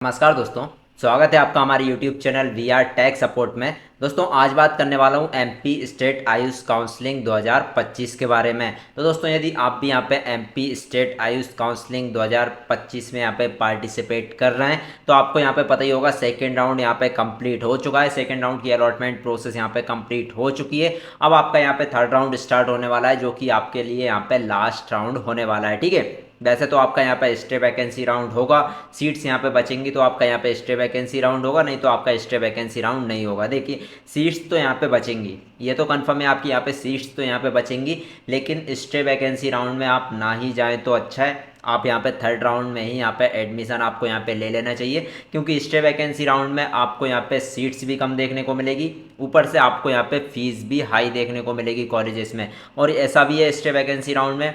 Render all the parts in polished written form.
नमस्कार दोस्तों। स्वागत है आपका हमारे YouTube channel We Are Tech Support में। दोस्तों आज बात करने वाला हूं एमपी स्टेट आयुष काउंसलिंग 2025 के बारे में। तो दोस्तों यदि आप भी यहां पे एमपी स्टेट आयुष काउंसलिंग 2025 में यहां पे पार्टिसिपेट कर रहे हैं तो आपको यहां पे पता ही होगा सेकेंड राउंड यहां पे कंप्लीट हो चुका है। सेकेंड राउंड की अलॉटमेंट प्रोसेस यहां पे कंप्लीट हो चुकी है। अब आपका यहां पे थर्ड राउंड स्टार्ट होने वाला है जो कि आपके लिए यहां पे लास्ट राउंड होने वाला है। ठीक है, वैसे तो आपका यहाँ पे स्टे वैकेंसी राउंड होगा, सीट्स यहाँ पे बचेंगी तो आपका यहाँ पे स्टे वैकेंसी राउंड होगा, नहीं तो आपका स्टे वैकेंसी राउंड नहीं होगा। देखिए सीट्स तो यहाँ पे बचेंगी, ये तो कंफर्म है आपकी यहाँ पे सीट्स तो यहाँ पे बचेंगी, लेकिन स्टे वैकेंसी राउंड में आप ना ही जाएँ तो अच्छा है। आप यहाँ पे थर्ड राउंड में ही यहाँ पे एडमिशन आपको यहाँ पे ले लेना चाहिए, क्योंकि स्टे वैकेंसी राउंड में आपको यहाँ पे सीट्स भी कम देखने को मिलेगी, ऊपर से आपको यहाँ पे फीस भी हाई देखने को मिलेगी कॉलेजेस में। और ऐसा भी है स्टे वैकेंसी राउंड में,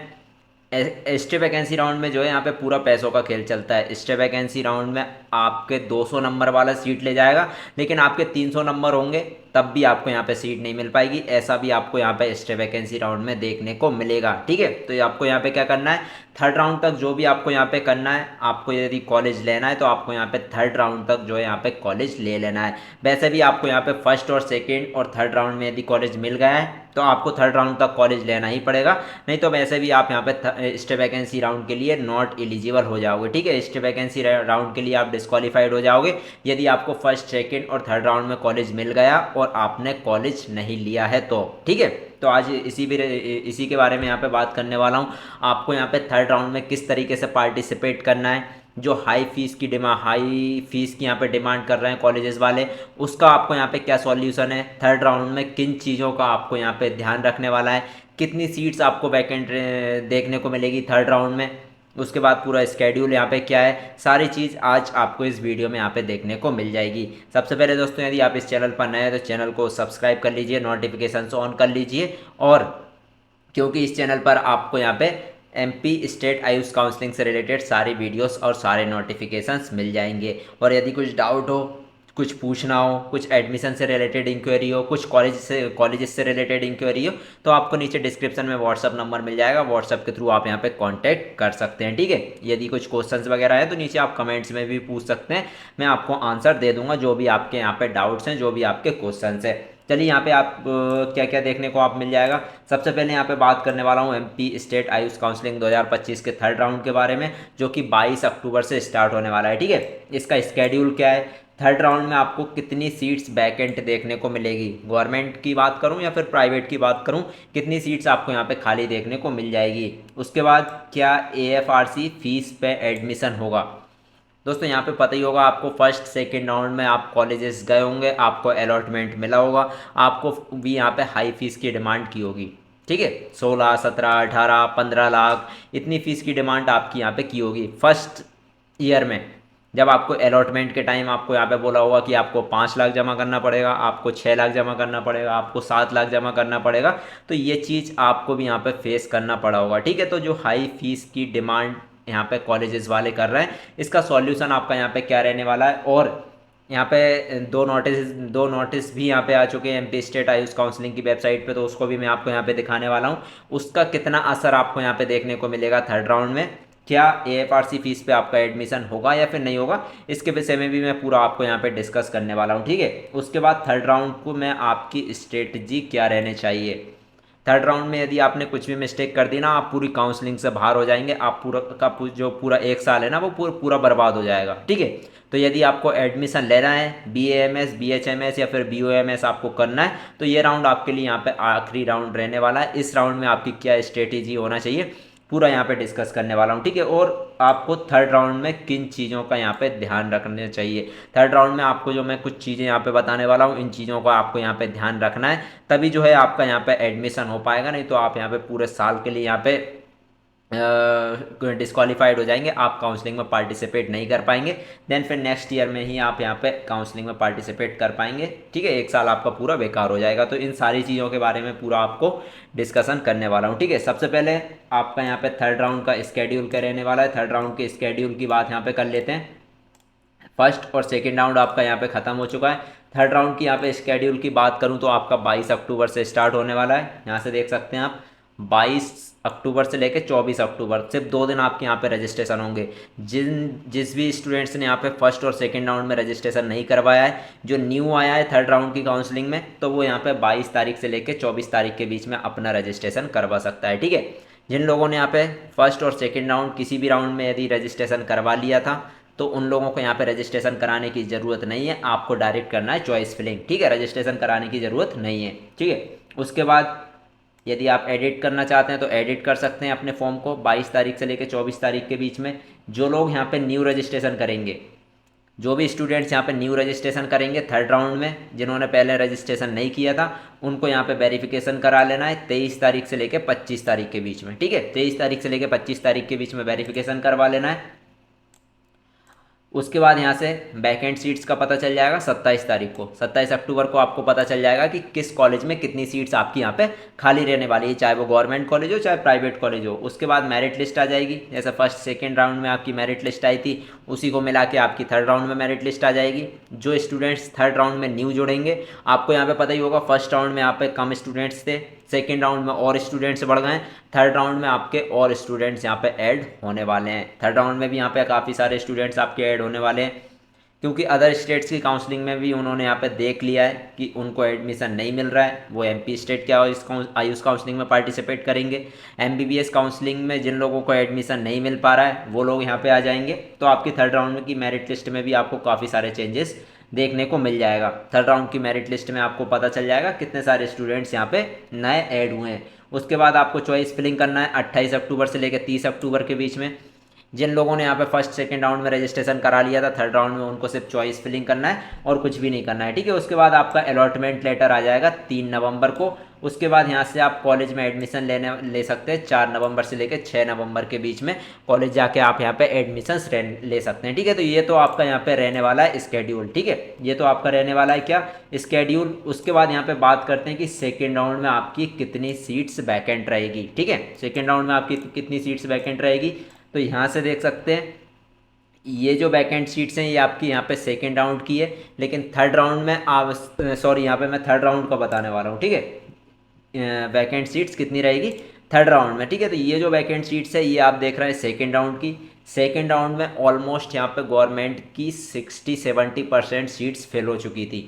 स्टे वैकेंसी राउंड में जो है यहाँ पे पूरा पैसों का खेल चलता है। स्टे वैकेंसी राउंड में आपके 200 नंबर वाला सीट ले जाएगा, लेकिन आपके 300 नंबर होंगे तब भी आपको यहाँ पे सीट नहीं मिल पाएगी। ऐसा भी आपको यहाँ पे स्टे वैकेंसी राउंड में देखने को मिलेगा। ठीक है, तो ये आपको यहाँ पे क्या करना है, थर्ड राउंड तक जो भी आपको यहाँ पे करना है, आपको यदि कॉलेज लेना है तो आपको यहाँ पे थर्ड राउंड तक जो है यहाँ पे कॉलेज ले लेना है। वैसे भी आपको यहाँ पे फर्स्ट और सेकेंड और थर्ड राउंड में यदि कॉलेज मिल गया है तो आपको थर्ड राउंड तक कॉलेज लेना ही पड़ेगा, नहीं तो वैसे भी आप यहाँ पे स्टे वैकेंसी राउंड के लिए नॉट एलिजिबल हो जाओगे। ठीक है, स्टे वैकेंसी राउंड के लिए आप डिस्क्वालीफाइड हो जाओगे यदि आपको फर्स्ट सेकेंड और थर्ड राउंड में कॉलेज मिल गया और आपने कॉलेज नहीं लिया है तो। ठीक है, तो आज इसी के बारे में यहाँ पे बात करने वाला हूँ। आपको यहाँ पे थर्ड राउंड में किस तरीके से पार्टिसिपेट करना है, जो हाई फीस की यहाँ पे डिमांड कर रहे हैं कॉलेजेस वाले, उसका आपको यहाँ पे क्या सॉल्यूशन है, थर्ड राउंड में किन चीज़ों का आपको यहाँ पे ध्यान रखने वाला है, कितनी सीट्स आपको वैकेंट देखने को मिलेगी थर्ड राउंड में, उसके बाद पूरा स्केड्यूल यहाँ पे क्या है, सारी चीज़ आज आपको इस वीडियो में यहाँ पे देखने को मिल जाएगी। सबसे पहले दोस्तों यदि आप इस चैनल पर नए हैं तो चैनल को सब्सक्राइब कर लीजिए, नोटिफिकेशन ऑन कर लीजिए, और क्योंकि इस चैनल पर आपको यहाँ पे एमपी स्टेट आयुष काउंसलिंग से रिलेटेड सारी वीडियोस और सारे नोटिफिकेशंस मिल जाएंगे। और यदि कुछ डाउट हो, कुछ पूछना हो, कुछ एडमिशन से रिलेटेड इंक्वायरी हो, कुछ कॉलेजेस से रिलेटेड इंक्वायरी हो, तो आपको नीचे डिस्क्रिप्शन में व्हाट्सअप नंबर मिल जाएगा, व्हाट्सअप के थ्रू आप यहाँ पे कांटेक्ट कर सकते हैं। ठीक है, यदि कुछ क्वेश्चंस वगैरह है तो नीचे आप कमेंट्स में भी पूछ सकते हैं, मैं आपको आंसर दे दूंगा जो भी आपके यहाँ पे डाउट्स हैं, जो भी आपके क्वेश्चंस हैं। चलिए यहाँ पे आप क्या क्या देखने को आप मिल जाएगा। सबसे पहले यहाँ पे बात करने वाला हूँ एमपी स्टेट आयुष काउंसलिंग 2025 के थर्ड राउंड के बारे में, जो कि 22 अक्टूबर से स्टार्ट होने वाला है। ठीक है, इसका स्केड्यूल क्या है, थर्ड राउंड में आपको कितनी सीट्स वैकेंट देखने को मिलेगी, गवर्नमेंट की बात करूं या फिर प्राइवेट की बात करूं, कितनी सीट्स आपको यहाँ पे खाली देखने को मिल जाएगी। उसके बाद क्या एएफआरसी फीस पे एडमिशन होगा। दोस्तों यहाँ पे पता ही होगा आपको, फर्स्ट सेकेंड राउंड में आप कॉलेजेस गए होंगे, आपको अलॉटमेंट मिला होगा, आपको भी यहाँ पे हाई फीस की डिमांड की होगी। ठीक है, 16, 17, 18, 15 लाख इतनी फीस की डिमांड आपकी यहाँ पे की होगी फर्स्ट ईयर में। जब आपको अलॉटमेंट के टाइम आपको यहाँ पे बोला होगा कि आपको 5 लाख जमा करना पड़ेगा, आपको 6 लाख जमा करना पड़ेगा, आपको 7 लाख जमा करना पड़ेगा, तो ये चीज़ आपको भी यहाँ पे फेस करना पड़ा होगा। ठीक है, तो जो हाई फीस की डिमांड यहाँ पे कॉलेजेस वाले कर रहे हैं, इसका सॉल्यूशन आपका यहाँ पे क्या रहने वाला है। और यहाँ पे दो नोटिस भी यहाँ पे आ चुके हैं एमपी स्टेट आयुष काउंसलिंग की वेबसाइट पे, तो उसको भी मैं आपको यहाँ पे दिखाने वाला हूँ, उसका कितना असर आपको यहाँ पे देखने को मिलेगा थर्ड राउंड में, क्या एएफआरसी फीस पे आपका एडमिशन होगा या फिर नहीं होगा, इसके विषय में भी मैं पूरा आपको यहाँ पे डिस्कस करने वाला हूँ। ठीक है, उसके बाद थर्ड राउंड को मैं आपकी स्ट्रेटजी क्या रहने चाहिए। थर्ड राउंड में यदि आपने कुछ भी मिस्टेक कर दी ना, आप पूरी काउंसलिंग से बाहर हो जाएंगे, आप जो पूरा एक साल है ना वो पूरा बर्बाद हो जाएगा। ठीक है, तो यदि आपको एडमिशन लेना है, BAMS, BHMS या फिर BOMS आपको करना है, तो ये राउंड आपके लिए यहाँ पे आखिरी राउंड रहने वाला है। इस राउंड में आपकी क्या स्ट्रेटेजी होना चाहिए पूरा यहाँ पे डिस्कस करने वाला हूँ। ठीक है, और आपको थर्ड राउंड में किन चीज़ों का यहाँ पे ध्यान रखना चाहिए, थर्ड राउंड में आपको जो मैं कुछ चीज़ें यहाँ पे बताने वाला हूँ, इन चीज़ों का आपको यहाँ पे ध्यान रखना है, तभी जो है आपका यहाँ पे एडमिशन हो पाएगा, नहीं तो आप यहाँ पे पूरे साल के लिए यहाँ पे डिस्क्वालीफाइड हो जाएंगे, आप काउंसलिंग में पार्टिसिपेट नहीं कर पाएंगे। देन फिर नेक्स्ट ईयर में ही आप यहाँ पे काउंसलिंग में पार्टिसिपेट कर पाएंगे। ठीक है, एक साल आपका पूरा बेकार हो जाएगा। तो इन सारी चीज़ों के बारे में पूरा आपको डिस्कशन करने वाला हूँ। ठीक है, सबसे पहले आपका यहाँ पे थर्ड राउंड का स्केड्यूल क्या रहने वाला है, थर्ड राउंड के स्केड्यूल की बात यहाँ पे कर लेते हैं। फर्स्ट और सेकेंड राउंड आपका यहाँ पे ख़त्म हो चुका है। थर्ड राउंड की यहाँ पे स्केड्यूल की बात करूँ तो आपका 22 अक्टूबर से स्टार्ट होने वाला है, यहाँ से देख सकते हैं आप। 22 अक्टूबर से लेकर 24 अक्टूबर, सिर्फ 2 दिन आपके यहाँ पे रजिस्ट्रेशन होंगे। जिस भी स्टूडेंट्स ने यहाँ पे फर्स्ट और सेकंड राउंड में रजिस्ट्रेशन नहीं करवाया है, जो न्यू आया है थर्ड राउंड की काउंसलिंग में, तो वो यहाँ पे 22 तारीख से लेकर 24 तारीख के बीच में अपना रजिस्ट्रेशन करवा सकता है। ठीक है, जिन लोगों ने यहाँ पे फर्स्ट और सेकेंड राउंड किसी भी राउंड में यदि रजिस्ट्रेशन करवा लिया था, तो उन लोगों को यहाँ पे रजिस्ट्रेशन कराने की ज़रूरत नहीं है, आपको डायरेक्ट करना है चॉइस फिलिंग। ठीक है, रजिस्ट्रेशन कराने की ज़रूरत नहीं है। ठीक है, उसके बाद यदि आप एडिट करना चाहते हैं तो एडिट कर सकते हैं अपने फॉर्म को 22 तारीख से लेकर 24 तारीख के बीच में। जो लोग यहाँ पे न्यू रजिस्ट्रेशन करेंगे, जो भी स्टूडेंट्स यहाँ पे न्यू रजिस्ट्रेशन करेंगे थर्ड राउंड में, जिन्होंने पहले रजिस्ट्रेशन नहीं किया था, उनको यहाँ पे वेरिफिकेशन करा लेना है 23 तारीख से लेकर 25 तारीख के बीच में। ठीक है, 23 तारीख से लेकर 25 तारीख के बीच में वेरिफिकेशन करवा लेना है। उसके बाद यहाँ से वैकेंट सीट्स का पता चल जाएगा 27 तारीख को, 27 अक्टूबर को आपको पता चल जाएगा कि किस कॉलेज में कितनी सीट्स आपकी यहाँ पे खाली रहने वाली है, चाहे वो गवर्नमेंट कॉलेज हो चाहे प्राइवेट कॉलेज हो। उसके बाद मेरिट लिस्ट आ जाएगी, जैसे फर्स्ट सेकेंड राउंड में आपकी मेरिट लिस्ट आई थी, उसी को मिला के आपकी थर्ड राउंड में मेरिट लिस्ट आ जाएगी। जो स्टूडेंट्स थर्ड राउंड में न्यू जुड़ेंगे, आपको यहाँ पे पता ही होगा फर्स्ट राउंड में यहाँ पे कम स्टूडेंट्स थे, सेकेंड राउंड में और स्टूडेंट्स बढ़ गए, थर्ड राउंड में आपके और स्टूडेंट्स यहाँ पे ऐड होने वाले हैं। थर्ड राउंड में भी यहाँ पे काफ़ी सारे स्टूडेंट्स आपके ऐड होने वाले हैं, क्योंकि अदर स्टेट्स की काउंसलिंग में भी उन्होंने यहाँ पे देख लिया है कि उनको एडमिशन नहीं मिल रहा है, वो एमपी स्टेट के आयुष काउंसलिंग में पार्टिसिपेट करेंगे। एमबीबीएस काउंसलिंग में जिन लोगों को एडमिशन नहीं मिल पा रहा है वो लोग यहाँ पे आ जाएंगे। तो आपकी थर्ड राउंड की मेरिट लिस्ट में भी आपको काफ़ी सारे चेंजेस देखने को मिल जाएगा। थर्ड राउंड की मेरिट लिस्ट में आपको पता चल जाएगा कितने सारे स्टूडेंट्स यहाँ पे नए ऐड हुए हैं। उसके बाद आपको चॉइस फिलिंग करना है 28 अक्टूबर से लेकर 30 अक्टूबर के बीच में। जिन लोगों ने यहाँ पे फर्स्ट सेकंड राउंड में रजिस्ट्रेशन करा लिया था, थर्ड राउंड में उनको सिर्फ चॉइस फिलिंग करना है और कुछ भी नहीं करना है। ठीक है, उसके बाद आपका अलॉटमेंट लेटर आ जाएगा 3 नवंबर को। उसके बाद यहाँ से आप कॉलेज में एडमिशन ले सकते हैं 4 नवंबर से लेकर 6 नवंबर के बीच में कॉलेज जाके आप यहाँ पे एडमिशन ले सकते हैं। ठीक है, तो ये तो आपका यहाँ पे रहने वाला है स्केड्यूल। ठीक है, ये तो आपका रहने वाला है क्या, स्केड्यूल। उसके बाद यहाँ पे बात करते हैं कि सेकेंड राउंड में आपकी कितनी सीट्स वैकेंट रहेगी। ठीक है, सेकेंड राउंड में आपकी कितनी सीट्स वैकेंट रहेगी, तो यहाँ से देख सकते हैं ये जो वैकेंट सीट्स हैं ये आपकी यहाँ पे सेकेंड राउंड की है, लेकिन थर्ड राउंड में आप सॉरी यहाँ पे मैं थर्ड राउंड का बताने वाला हूँ। ठीक है, वैकेंट सीट्स कितनी रहेगी थर्ड राउंड में। ठीक है, तो ये जो वैकेंट सीट्स है ये आप देख रहे हैं सेकेंड राउंड की। सेकेंड राउंड में ऑलमोस्ट यहाँ पे गवर्नमेंट की 60-70% सीट्स फिल हो चुकी थी।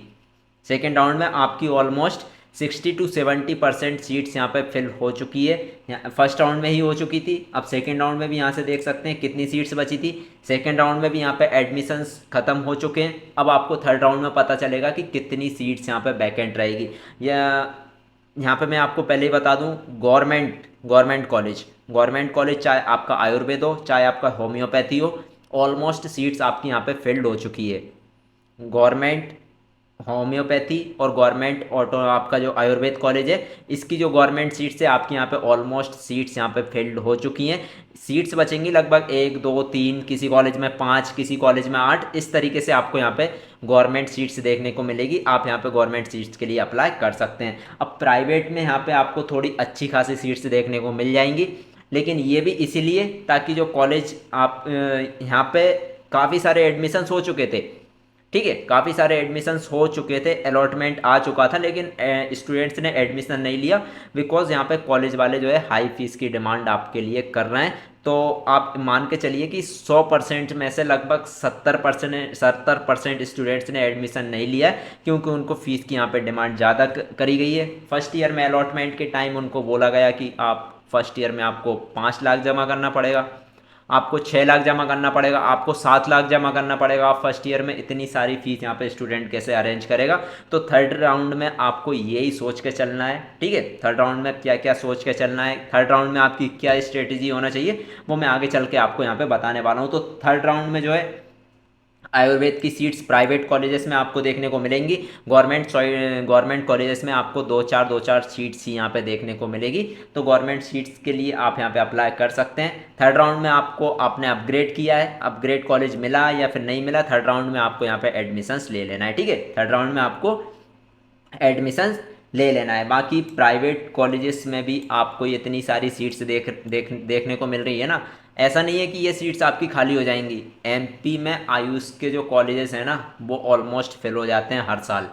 सेकेंड राउंड में आपकी ऑलमोस्ट 60-70% सीट्स यहाँ पे फिल हो चुकी है, फर्स्ट राउंड में ही हो चुकी थी। अब सेकेंड राउंड में भी यहाँ से देख सकते हैं कितनी सीट्स बची थी, सेकेंड राउंड में भी यहाँ पे एडमिशन्स खत्म हो चुके हैं। अब आपको थर्ड राउंड में पता चलेगा कि कितनी सीट्स यहाँ पे वैकेंट रहेगी। या यहाँ पे मैं आपको पहले ही बता दूँ, गवर्नमेंट कॉलेज चाहे आपका आयुर्वेद हो चाहे आपका होम्योपैथी हो, ऑलमोस्ट सीट्स आपकी यहाँ पे फिल्ड हो चुकी है। गवर्नमेंट होम्योपैथी और गवर्नमेंट ऑटो आपका जो आयुर्वेद कॉलेज है, इसकी जो गवर्नमेंट सीट्स है आपकी यहाँ पे ऑलमोस्ट सीट्स यहाँ पे फिल्ड हो चुकी हैं। सीट्स बचेंगी लगभग 1 2 3, किसी कॉलेज में 5, किसी कॉलेज में 8, इस तरीके से आपको यहाँ पे गवर्नमेंट सीट्स देखने को मिलेगी। आप यहाँ पे गवर्नमेंट सीट्स के लिए अप्लाई कर सकते हैं। अब प्राइवेट में यहाँ पे आपको थोड़ी अच्छी खासी सीट्स देखने को मिल जाएंगी, लेकिन ये भी इसीलिए ताकि जो कॉलेज आप यहाँ पे काफ़ी सारे एडमिशन्स हो चुके थे। ठीक है, काफ़ी सारे एडमिशन्स हो चुके थे, अलॉटमेंट आ चुका था, लेकिन स्टूडेंट्स ने एडमिशन नहीं लिया बिकॉज यहाँ पे कॉलेज वाले जो है हाई फीस की डिमांड आपके लिए कर रहे हैं। तो आप मान के चलिए कि 100% में से लगभग 70% स्टूडेंट्स ने एडमिशन नहीं लिया है, क्योंकि उनको फ़ीस की यहाँ पे डिमांड ज़्यादा करी गई है। फर्स्ट ईयर में अलॉटमेंट के टाइम उनको बोला गया कि आप फर्स्ट ईयर में आपको 5 लाख जमा करना पड़ेगा, आपको 6 लाख जमा करना पड़ेगा, आपको 7 लाख जमा करना पड़ेगा। आप फर्स्ट ईयर में इतनी सारी फीस यहाँ पे स्टूडेंट कैसे अरेंज करेगा। तो थर्ड राउंड में आपको यही सोच के चलना है। ठीक है, थर्ड राउंड में क्या क्या सोच के चलना है, थर्ड राउंड में आपकी क्या स्ट्रेटेजी होना चाहिए, वो मैं आगे चल के आपको यहाँ पे बताने वाला हूँ। तो थर्ड राउंड में जो है आयुर्वेद की सीट्स प्राइवेट कॉलेजेस में आपको देखने को मिलेंगी, गवर्नमेंट कॉलेजेस में आपको 2-4 सीट्स ही यहाँ पे देखने को मिलेगी। तो गवर्नमेंट सीट्स के लिए आप यहाँ पे अप्लाई कर सकते हैं। थर्ड राउंड में आपको आपने अपग्रेड किया है, अपग्रेड कॉलेज मिला या फिर नहीं मिला, थर्ड राउंड में आपको यहाँ पे एडमिशन्स ले लेना है। ठीक है, थर्ड राउंड में आपको एडमिशन्स ले लेना है। बाकी प्राइवेट कॉलेजेस में भी आपको इतनी सारी सीट्स देखने को मिल रही है ना, ऐसा नहीं है कि ये सीट्स आपकी खाली हो जाएंगी। एमपी में आयुष के जो कॉलेजेस हैं ना वो ऑलमोस्ट फिल हो जाते हैं हर साल।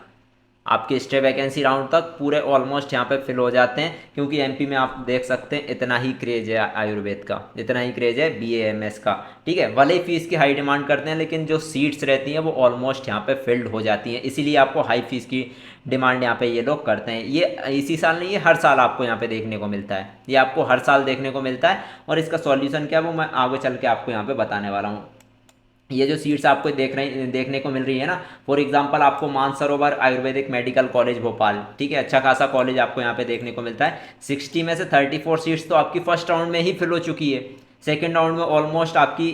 आपके स्टे वैकेंसी राउंड तक पूरे ऑलमोस्ट यहाँ पे फिल हो जाते हैं, क्योंकि एमपी में आप देख सकते हैं इतना ही क्रेज है आयुर्वेद का, इतना ही क्रेज है बीएएमएस का। ठीक है, भले ही फीस की हाई डिमांड करते हैं लेकिन जो सीट्स रहती हैं वो ऑलमोस्ट यहाँ पे फिल्ड हो जाती हैं, इसीलिए आपको हाई फीस की डिमांड यहाँ पे ये लोग करते हैं। ये इसी साल नहीं, ये हर साल आपको यहाँ पे देखने को मिलता है, ये आपको हर साल देखने को मिलता है। और इसका सॉल्यूशन क्या है वो मैं आगे चल के आपको यहाँ पे बताने वाला हूँ। ये जो सीट्स आपको देखने को मिल रही है ना, फॉर एग्जांपल आपको मानसरोवर आयुर्वेदिक मेडिकल कॉलेज भोपाल, ठीक है, अच्छा खासा कॉलेज आपको यहाँ पे देखने को मिलता है। 60 में से 34 सीट्स तो आपकी फर्स्ट राउंड में ही फिल हो चुकी है, सेकेंड राउंड में ऑलमोस्ट आपकी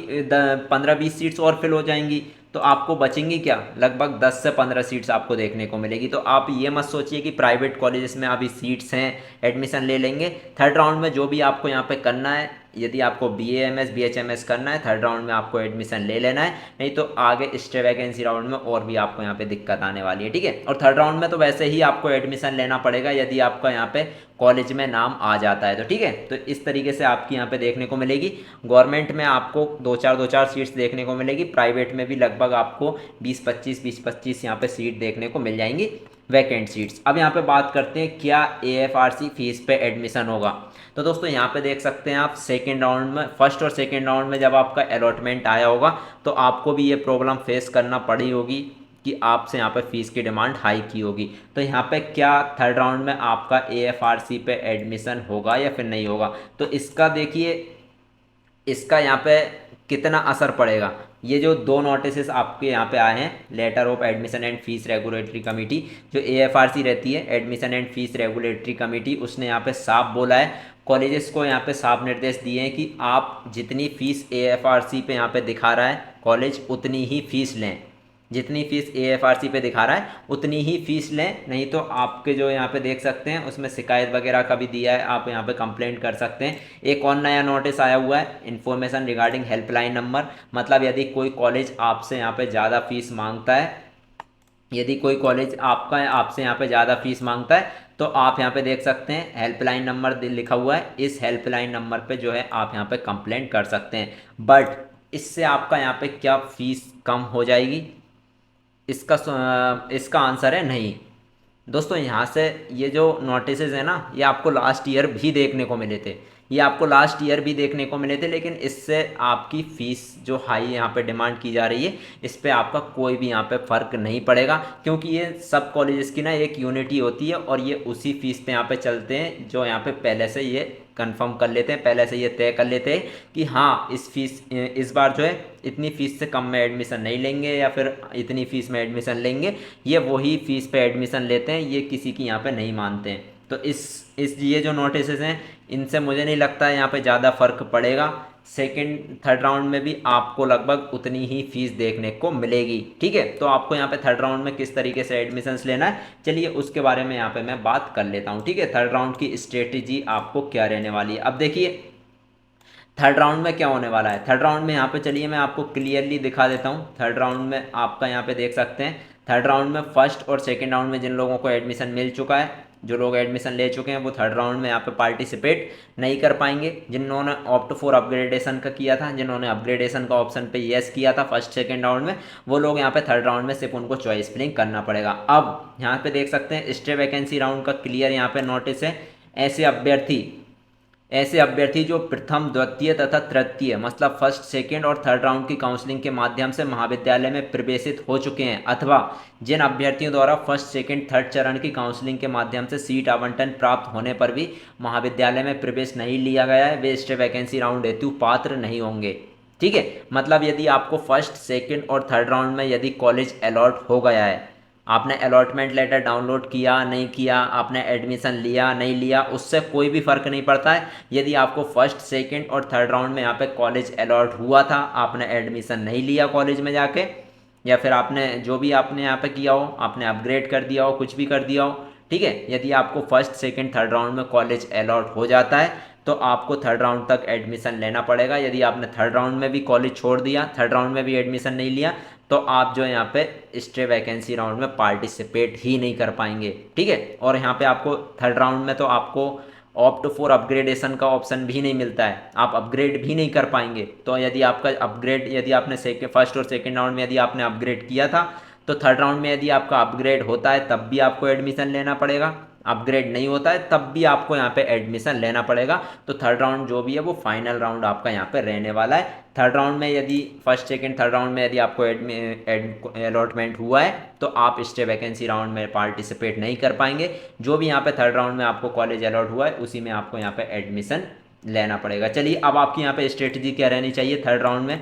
15-20 सीट्स और फिल हो जाएंगी, तो आपको बचेंगी क्या, लगभग 10 से 15 सीट्स आपको देखने को मिलेगी। तो आप ये मत सोचिए कि प्राइवेट कॉलेजेस में अभी सीट्स हैं एडमिशन ले लेंगे। थर्ड राउंड में जो भी आपको यहाँ पे करना है, यदि आपको बीएएमएस बीएचएमएस करना है थर्ड राउंड में आपको एडमिशन ले लेना है, नहीं तो आगे स्टे वैकेंसी राउंड में और भी आपको यहाँ पे दिक्कत आने वाली है। ठीक है, और थर्ड राउंड में तो वैसे ही आपको एडमिशन लेना पड़ेगा यदि आपका यहाँ पे कॉलेज में नाम आ जाता है तो। ठीक है, तो इस तरीके से आपकी यहाँ पे देखने को मिलेगी। गवर्नमेंट में आपको दो चार सीट्स देखने को मिलेगी, प्राइवेट में भी लगभग आपको 20-25 यहाँ पे सीट देखने को मिल जाएंगी, वैकेंट सीट्स। अब यहाँ पे बात करते हैं क्या एएफआरसी फीस पे एडमिशन होगा। तो दोस्तों यहाँ पे देख सकते हैं आप सेकेंड राउंड में, फर्स्ट और सेकेंड राउंड में जब आपका अलॉटमेंट आया होगा तो आपको भी ये प्रॉब्लम फेस करना पड़ी होगी कि आपसे यहाँ पे फीस की डिमांड हाई की होगी। तो यहाँ पे क्या थर्ड राउंड में आपका एएफआरसी पे एडमिशन होगा या फिर नहीं होगा, तो इसका देखिए इसका यहाँ पे कितना असर पड़ेगा। ये जो दो नोटिस आपके यहाँ पे आए हैं, letter of admission and fees regulatory committee, जो एएफआरसी रहती है admission and fees regulatory committee, उसने यहाँ पे साफ बोला है, कॉलेजेस को यहाँ पे साफ निर्देश दिए हैं कि आप जितनी फीस एएफआरसी पे यहाँ पे दिखा रहा है कॉलेज उतनी ही फीस लें, जितनी फीस एएफआरसी पे दिखा रहा है उतनी ही फीस लें, नहीं तो आपके जो यहाँ पे देख सकते हैं उसमें शिकायत वगैरह का भी दिया है, आप यहाँ पे कंप्लेंट कर सकते हैं। एक और नया नोटिस आया हुआ है, इन्फॉर्मेशन रिगार्डिंग हेल्पलाइन नंबर, मतलब यदि कोई कॉलेज आपसे यहाँ पे ज़्यादा फीस मांगता है, यदि कोई कॉलेज आपसे यहाँ पे ज़्यादा फीस मांगता है तो आप यहाँ पे देख सकते हैं हेल्पलाइन नंबर लिखा हुआ है, इस हेल्पलाइन नंबर पे जो है आप यहाँ पे कंप्लेंट कर सकते हैं। बट इससे आपका यहाँ पे क्या फीस कम हो जाएगी, इसका आंसर है नहीं। दोस्तों यहाँ से ये जो नोटिस है ना, ये आपको लास्ट ईयर भी देखने को मिले थे, ये आपको लास्ट ईयर भी देखने को मिले थे, लेकिन इससे आपकी फ़ीस जो हाई यहाँ पे डिमांड की जा रही है इस पे आपका कोई भी यहाँ पे फ़र्क नहीं पड़ेगा, क्योंकि ये सब कॉलेजेस की ना एक यूनिटी होती है और ये उसी फीस पे यहाँ पे चलते हैं जो यहाँ पे पहले से ये कंफर्म कर लेते हैं, पहले से ये तय कर लेते हैं कि हाँ इस बार जो है इतनी फ़ीस से कम में एडमिशन नहीं लेंगे या फिर इतनी फ़ीस में एडमिशन लेंगे, ये वही फ़ीस पे एडमिशन लेते हैं, ये किसी की यहाँ पे नहीं मानते हैं। तो इस ये जो नोटिस हैं इनसे मुझे नहीं लगता है यहाँ पे ज़्यादा फ़र्क पड़ेगा, सेकंड थर्ड राउंड में भी आपको लगभग उतनी ही फीस देखने को मिलेगी। ठीक है, तो आपको यहाँ पे थर्ड राउंड में किस तरीके से एडमिशन्स लेना है, चलिए उसके बारे में यहाँ पे मैं बात कर लेता हूँ। ठीक है, थर्ड राउंड की स्ट्रेटेजी आपको क्या रहने वाली है। अब देखिए थर्ड राउंड में क्या होने वाला है, थर्ड राउंड में यहाँ पे चलिए मैं आपको क्लियरली दिखा देता हूँ। थर्ड राउंड में आपका यहाँ पे देख सकते हैं, थर्ड राउंड में फर्स्ट और सेकेंड राउंड में जिन लोगों को एडमिशन मिल चुका है, जो लोग एडमिशन ले चुके हैं वो थर्ड राउंड में यहाँ पे पार्टिसिपेट नहीं कर पाएंगे। जिन्होंने ऑप्ट फॉर अपग्रेडेशन का किया था, जिन्होंने अपग्रेडेशन का ऑप्शन पे येस किया था फर्स्ट सेकेंड राउंड में, वो लोग यहाँ पे थर्ड राउंड में सिर्फ उनको चॉइस फिलिंग करना पड़ेगा। अब यहाँ पे देख सकते हैं स्टे वैकेंसी राउंड का क्लियर यहाँ पे नोटिस है, ऐसे अभ्यर्थी जो प्रथम द्वितीय तथा तृतीय मतलब फर्स्ट सेकेंड और थर्ड राउंड की काउंसलिंग के माध्यम से महाविद्यालय में प्रवेशित हो चुके हैं, अथवा जिन अभ्यर्थियों द्वारा फर्स्ट सेकेंड थर्ड चरण की काउंसलिंग के माध्यम से सीट आवंटन प्राप्त होने पर भी महाविद्यालय में प्रवेश नहीं लिया गया है, वे स्टे वैकेंसी राउंड हेतु पात्र नहीं होंगे। ठीक है, मतलब यदि आपको फर्स्ट सेकेंड और थर्ड राउंड में यदि कॉलेज अलॉट हो गया है, आपने अलॉटमेंट लेटर डाउनलोड किया नहीं किया, आपने एडमिशन लिया नहीं लिया, उससे कोई भी फ़र्क नहीं पड़ता है। यदि आपको फर्स्ट सेकंड और थर्ड राउंड में यहाँ पे कॉलेज अलॉट हुआ था, आपने एडमिशन नहीं लिया कॉलेज में जाके, या फिर आपने जो भी आपने यहाँ पे किया हो, आपने अपग्रेड कर दिया हो, कुछ भी कर दिया हो, ठीक है, यदि आपको फर्स्ट सेकेंड थर्ड राउंड में कॉलेज अलॉट हो जाता है तो आपको थर्ड राउंड तक एडमिशन लेना पड़ेगा। यदि आपने थर्ड राउंड में भी कॉलेज छोड़ दिया, थर्ड राउंड में भी एडमिशन नहीं लिया, तो आप जो यहाँ पे स्टे वैकेंसी राउंड में पार्टिसिपेट ही नहीं कर पाएंगे। ठीक है, और यहाँ पे आपको थर्ड राउंड में तो आपको ऑप्ट फॉर अपग्रेडेशन का ऑप्शन भी नहीं मिलता है, आप अपग्रेड भी नहीं कर पाएंगे। तो यदि आपका अपग्रेड, यदि आपने फर्स्ट और सेकेंड राउंड में यदि आपने अपग्रेड किया था तो थर्ड राउंड में यदि आपका अपग्रेड होता है तब भी आपको एडमिशन लेना पड़ेगा, अपग्रेड नहीं होता है तब भी आपको यहाँ पे एडमिशन लेना पड़ेगा। तो थर्ड राउंड जो भी है वो फाइनल राउंड आपका यहाँ पे रहने वाला है। थर्ड राउंड में यदि फर्स्ट सेकंड थर्ड राउंड में यदि आपको अलॉटमेंट हुआ है तो आप स्टे वैकेंसी राउंड में पार्टिसिपेट नहीं कर पाएंगे। जो भी यहाँ पे थर्ड राउंड में आपको कॉलेज अलॉट हुआ है उसी में आपको यहाँ पे एडमिशन लेना पड़ेगा। चलिए अब आपकी यहाँ पे स्ट्रेटजी क्या रहनी चाहिए थर्ड राउंड में।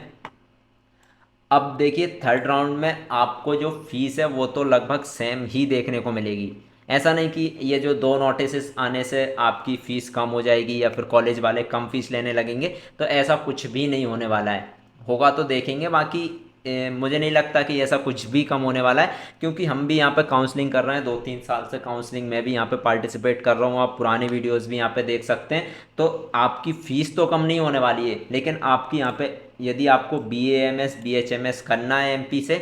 अब देखिए थर्ड राउंड में आपको जो फीस है वो तो लगभग सेम ही देखने को मिलेगी। ऐसा नहीं कि ये जो दो नोटिस आने से आपकी फ़ीस कम हो जाएगी या फिर कॉलेज वाले कम फीस लेने लगेंगे, तो ऐसा कुछ भी नहीं होने वाला है। होगा तो देखेंगे, बाकी मुझे नहीं लगता कि ऐसा कुछ भी कम होने वाला है, क्योंकि हम भी यहाँ पे काउंसलिंग कर रहे हैं 2-3 साल से काउंसलिंग में भी यहाँ पे पार्टिसिपेट कर रहा हूँ। आप पुराने वीडियोस भी यहाँ पे देख सकते हैं। तो आपकी फ़ीस तो कम नहीं होने वाली है, लेकिन आपकी यहाँ पे यदि आपको BAMS BHMS करना है MP से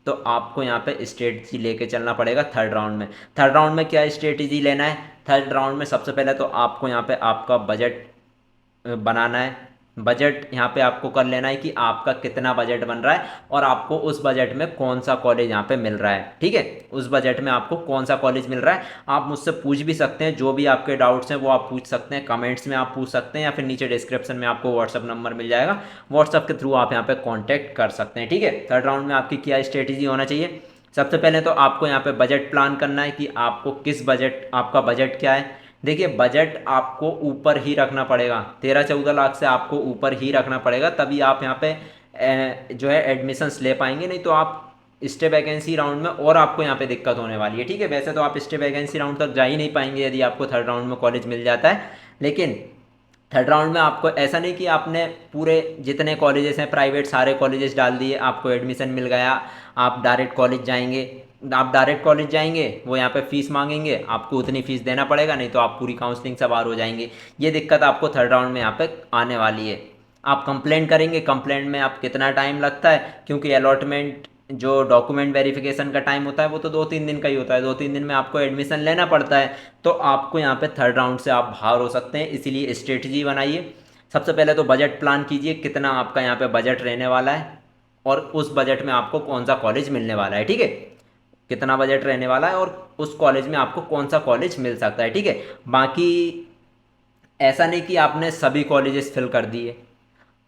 तो आपको यहाँ पे स्ट्रेटजी लेके चलना पड़ेगा थर्ड राउंड में। थर्ड राउंड में क्या स्ट्रेटजी लेना है, थर्ड राउंड में सबसे पहले तो आपको यहाँ पे आपका बजट बनाना है। बजट यहाँ पे आपको कर लेना है कि आपका कितना बजट बन रहा है और आपको उस बजट में कौन सा कॉलेज यहाँ पे मिल रहा है। ठीक है, उस बजट में आपको कौन सा कॉलेज मिल रहा है। आप मुझसे पूछ भी सकते हैं, जो भी आपके डाउट्स हैं वो आप पूछ सकते हैं, कमेंट्स में आप पूछ सकते हैं या फिर नीचे डिस्क्रिप्शन में आपको व्हाट्सअप नंबर मिल जाएगा, व्हाट्सअप के थ्रू आप यहाँ पे कॉन्टैक्ट कर सकते हैं। ठीक है, थर्ड राउंड में आपकी क्या स्ट्रेटेजी होना चाहिए। सबसे पहले तो आपको यहाँ पे बजट प्लान करना है कि आपको किस बजट, आपका बजट क्या है। देखिए बजट आपको ऊपर ही रखना पड़ेगा, 13-14 लाख से आपको ऊपर ही रखना पड़ेगा, तभी आप यहाँ पे जो है एडमिशन्स ले पाएंगे। नहीं तो आप स्टे वैकेंसी राउंड में और आपको यहाँ पे दिक्कत होने वाली है। ठीक है, वैसे तो आप स्टे वैकेंसी राउंड तक जा ही नहीं पाएंगे यदि आपको थर्ड राउंड में कॉलेज मिल जाता है, लेकिन थर्ड राउंड में आपको ऐसा नहीं कि आपने पूरे जितने कॉलेजेस हैं प्राइवेट सारे कॉलेजेस डाल दिए, आपको एडमिशन मिल गया, आप डायरेक्ट कॉलेज जाएंगे। आप डायरेक्ट कॉलेज जाएंगे, वो यहाँ पे फीस मांगेंगे, आपको उतनी फीस देना पड़ेगा, नहीं तो आप पूरी काउंसलिंग से बाहर हो जाएंगे। ये दिक्कत आपको थर्ड राउंड में यहाँ पे आने वाली है। आप कंप्लेंट करेंगे, कंप्लेंट में आप कितना टाइम लगता है, क्योंकि अलॉटमेंट जो डॉक्यूमेंट वेरिफिकेशन का टाइम होता है वो तो 2-3 दिन का ही होता है, 2-3 दिन में आपको एडमिशन लेना पड़ता है। तो आपको यहाँ पे थर्ड राउंड से आप बाहर हो सकते हैं, इसीलिए स्ट्रेटजी बनाइए। सबसे पहले तो बजट प्लान कीजिए कितना आपका यहाँ पे बजट रहने वाला है और उस बजट में आपको कौन सा कॉलेज मिलने वाला है। ठीक है, कितना बजट रहने वाला है और उस कॉलेज में आपको कौन सा कॉलेज मिल सकता है। ठीक है, बाकी ऐसा नहीं कि आपने सभी कॉलेजेस फिल कर दिए,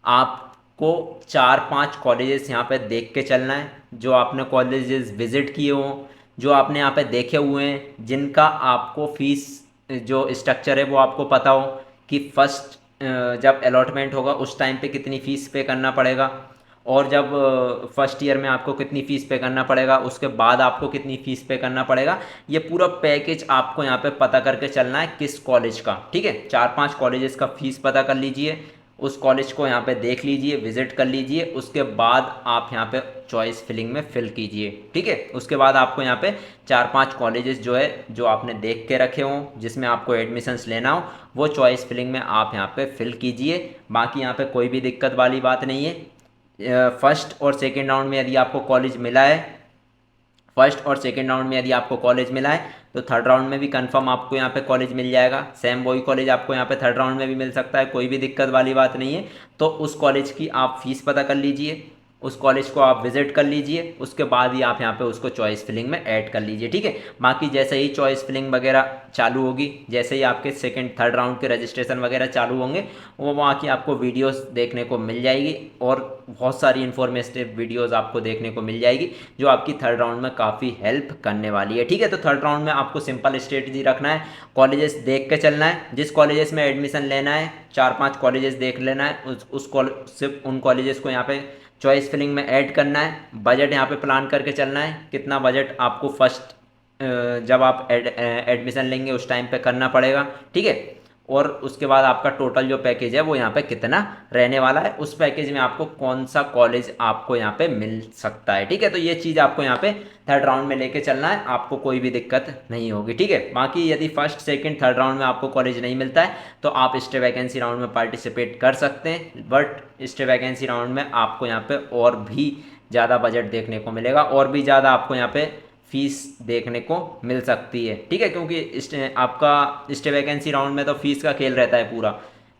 आपको 4-5 कॉलेजेस यहाँ पे देख के चलना है, जो आपने कॉलेजेस विजिट किए हों, जो आपने यहाँ पे देखे हुए हैं, जिनका आपको फीस जो स्ट्रक्चर है वो आपको पता हो कि फर्स्ट जब अलॉटमेंट होगा उस टाइम पे कितनी फ़ीस पे करना पड़ेगा और जब फर्स्ट ईयर में आपको कितनी फ़ीस पे करना पड़ेगा, उसके बाद आपको कितनी फ़ीस पे करना पड़ेगा। ये पूरा पैकेज आपको यहाँ पे पता करके चलना है किस कॉलेज का। ठीक है, 4-5 कॉलेजेस का फ़ीस पता कर लीजिए, उस कॉलेज को यहाँ पे देख लीजिए, विजिट कर लीजिए, उसके बाद आप यहाँ पे चॉइस फिलिंग में फिल कीजिए। ठीक है, उसके बाद आपको यहाँ पे 4-5 कॉलेजेस जो है जो आपने देख के रखे हों जिसमें आपको एडमिशन्स लेना हो वो चॉइस फिलिंग में आप यहाँ पे फिल कीजिए। बाकी यहाँ पे कोई भी दिक्कत वाली बात नहीं है। फर्स्ट और सेकेंड राउंड में यदि आपको कॉलेज मिला है, फर्स्ट और सेकेंड राउंड में यदि आपको कॉलेज मिला है तो थर्ड राउंड में भी कंफर्म आपको यहाँ पे कॉलेज मिल जाएगा। सेम वही कॉलेज आपको यहाँ पे थर्ड राउंड में भी मिल सकता है, कोई भी दिक्कत वाली बात नहीं है। तो उस कॉलेज की आप फीस पता कर लीजिए, उस कॉलेज को आप विजिट कर लीजिए, उसके बाद ही आप यहाँ पे उसको चॉइस फिलिंग में ऐड कर लीजिए। ठीक है, बाकी जैसे ही चॉइस फिलिंग वगैरह चालू होगी, जैसे ही आपके सेकंड थर्ड राउंड के रजिस्ट्रेशन वगैरह चालू होंगे, वो वहाँ की आपको वीडियोस देखने को मिल जाएगी और बहुत सारी इन्फॉर्मेटिव वीडियोस आपको देखने को मिल जाएगी जो आपकी थर्ड राउंड में काफ़ी हेल्प करने वाली है। ठीक है, तो थर्ड राउंड में आपको सिंपल स्ट्रेटजी रखना है, कॉलेजेस देख के चलना है, जिस कॉलेजेस में एडमिशन लेना है 4-5 कॉलेजेस देख लेना है, सिर्फ उन कॉलेजेस को यहाँ पे चॉइस फिलिंग में ऐड करना है, बजट यहाँ पे प्लान करके चलना है, कितना बजट आपको फर्स्ट जब आप एडमिशन लेंगे उस टाइम पे करना पड़ेगा। ठीक है, और उसके बाद आपका टोटल जो पैकेज है वो यहाँ पे कितना रहने वाला है, उस पैकेज में आपको कौन सा कॉलेज आपको यहाँ पे मिल सकता है। ठीक है, तो ये चीज़ आपको यहाँ पे थर्ड राउंड में लेके चलना है, आपको कोई भी दिक्कत नहीं होगी। ठीक है, बाकी यदि फर्स्ट सेकंड थर्ड राउंड में आपको कॉलेज नहीं मिलता है तो आप स्टे वैकेंसी राउंड में पार्टिसिपेट कर सकते हैं, बट स्टे वैकेंसी राउंड में आपको यहाँ पे और भी ज़्यादा बजट देखने को मिलेगा, और भी ज़्यादा आपको यहाँ पे फीस देखने को मिल सकती है। ठीक है, क्योंकि आपका स्टे वैकेंसी राउंड में तो फीस का खेल रहता है पूरा,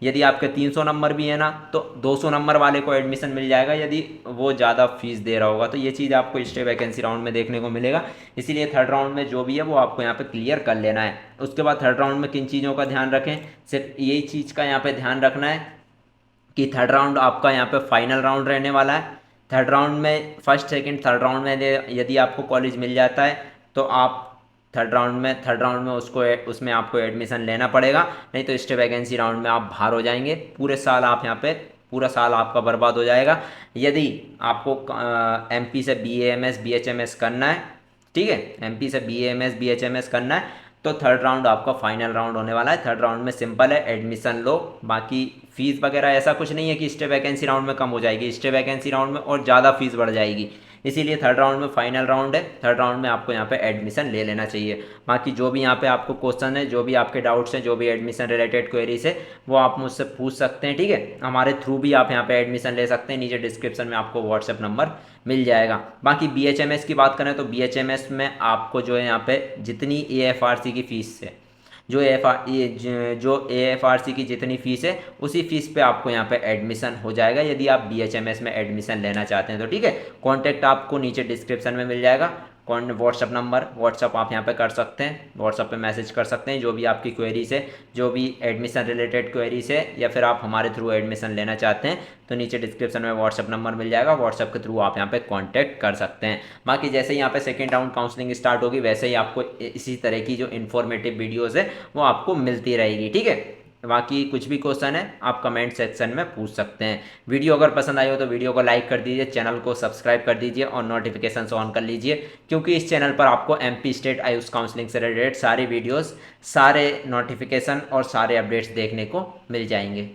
यदि आपके 300 नंबर भी है ना तो 200 नंबर वाले को एडमिशन मिल जाएगा यदि वो ज़्यादा फीस दे रहा होगा। तो ये चीज़ आपको स्टे वैकेंसी राउंड में देखने को मिलेगा। इसीलिए थर्ड राउंड में जो भी है वो आपको यहाँ पे क्लियर कर लेना है। उसके बाद थर्ड राउंड में किन चीज़ों का ध्यान रखें, सिर्फ यही चीज़ का यहाँ पे ध्यान रखना है कि थर्ड राउंड आपका यहाँ पे फाइनल राउंड रहने वाला है। थर्ड राउंड में फर्स्ट सेकंड थर्ड राउंड में यदि आपको कॉलेज मिल जाता है तो आप थर्ड राउंड में उसमें आपको एडमिशन लेना पड़ेगा, नहीं तो स्टे वैकेंसी राउंड में आप बाहर हो जाएंगे। पूरे साल आप यहाँ पे पूरा साल आपका बर्बाद हो जाएगा। यदि आपको एमपी से BAMS BHMS करना है, ठीक है, एमपी से BAMS BHMS करना है तो थर्ड राउंड आपका फाइनल राउंड होने वाला है। थर्ड राउंड में सिंपल है, एडमिशन लो, बाकी फीस वगैरह ऐसा कुछ नहीं है कि स्टे वैकेंसी राउंड में कम हो जाएगी, स्टे वैकेंसी राउंड में और ज़्यादा फीस बढ़ जाएगी। इसीलिए थर्ड राउंड में फाइनल राउंड है, थर्ड राउंड में आपको यहाँ पे एडमिशन ले लेना चाहिए। बाकी जो भी यहाँ पे आपको क्वेश्चन है, जो भी आपके डाउट्स हैं, जो भी एडमिशन रिलेटेड क्वेरीज है वो आप मुझसे पूछ सकते हैं, ठीक है। हमारे थ्रू भी आप यहाँ पे एडमिशन ले सकते हैं, नीचे डिस्क्रिप्शन में आपको व्हाट्सएप नंबर मिल जाएगा। बाकी BHMS की बात करें तो BHMS में आपको जो है यहाँ पे जितनी AFRC की फ़ीस है, जो AFRC की जितनी फ़ीस है उसी फीस पे आपको यहाँ पे एडमिशन हो जाएगा यदि आप BHMS में एडमिशन लेना चाहते हैं तो, ठीक है। कॉन्टैक्ट आपको नीचे डिस्क्रिप्शन में मिल जाएगा, कौन व्हाट्सअप नंबर, व्हाट्सअप आप यहाँ पे कर सकते हैं, व्हाट्सअप पे मैसेज कर सकते हैं जो भी आपकी क्वेरीज है, जो भी एडमिशन रिलेटेड क्वेरीज है, या फिर आप हमारे थ्रू एडमिशन लेना चाहते हैं तो नीचे डिस्क्रिप्शन में व्हाट्सअप नंबर मिल जाएगा, व्हाट्सअप के थ्रू आप यहाँ पे कांटेक्ट कर सकते हैं। बाकी जैसे ही यहाँ पे सेकेंड राउंड काउंसलिंग स्टार्ट होगी वैसे ही आपको इसी तरह की जो इन्फॉर्मेटिव वीडियोज़ है वो आपको मिलती रहेगी, ठीक है। बाकी कुछ भी क्वेश्चन है आप कमेंट सेक्शन में पूछ सकते हैं। वीडियो अगर पसंद आई हो तो वीडियो को लाइक कर दीजिए, चैनल को सब्सक्राइब कर दीजिए और नोटिफिकेशन ऑन कर लीजिए, क्योंकि इस चैनल पर आपको MP स्टेट आयुष काउंसलिंग से रिलेटेड सारी वीडियोस, सारे नोटिफिकेशन और सारे अपडेट्स देखने को मिल जाएंगे।